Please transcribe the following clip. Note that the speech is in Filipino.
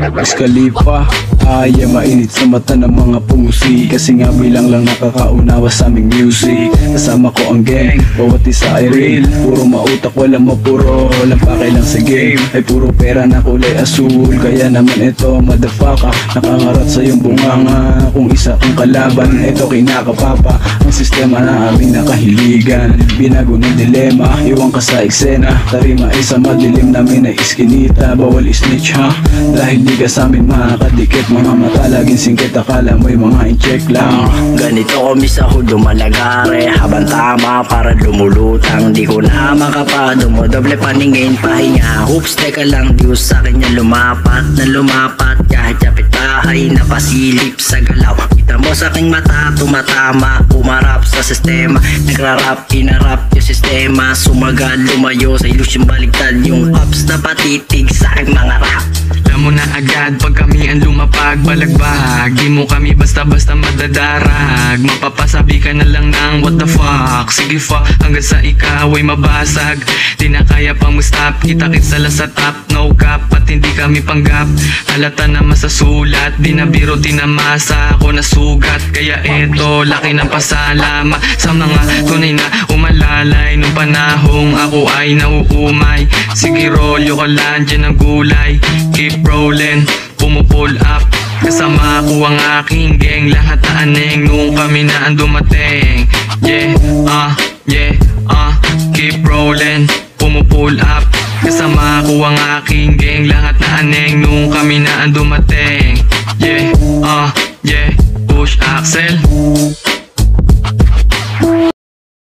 Wiz Khalifa, ay mainit sa mata ng mga pusi. Kasi nga bilang lang nakakaunawa sa aming music. Kasama ko ang gang, bawat isa ay real. Puro mautak, walang mapuro, walang pakilang sa game. Ay puro pera na kulay asul. Kaya naman ito motherfucker, nakangarat sa iyong bunganga. Kung isa ang kalaban, ito kinakapapa. Ang sistema na aming nakahiligan. Binago ng dilema, iwan ka sa eksena. Tarima ay sa madilim namin ay iskinita. Bawal snitch ha, dahil di ka sa amin makakadikit. Mga mata laging singkit, akala mo'y mga in-check lang. Ganito kami sa hulo malagare, habang tama para lumulutang. Di ko na makapa, dumodoble paningin pahinga. Hoops, teka lang, Diyos sa akin yan lumapat na lumapat. Kahit kapit bahay na pasilip sa galaw. Kita mo sa aking mata, tumatama, umarap sa sistema. Nagrarap, inarap yung sistema. Sumagal, lumayo sa ilusyon, baligtad yung ups na patitig sa aking mga rap. Alam mo na agad pag kami ang lumapag, balagbag. Di mo kami basta-basta madadarag. Mapapasabi ka na lang ng what the fuck. Sige fa, hanggang sa ikaw ay mabasag. Di na kaya pang mustap, kita-kit sala sa top. No cap, at hindi kami panggap. Halata naman sa sulat, di na biro, tinamasa. Ako na sugat, kaya eto laki ng pasalama sa mga tunay na umalalay. Nung panahong ako ay nauumay. Sige rolyo ka lang dyan ng gulay. Keep rolling, pumupull up. Kasama ko ang aking gang, lahat na aneng nung kami na ang dumating. Keep rolling, pumupull up. Kasama ko ang aking gang, lahat na aneng nung kami na ang dumating.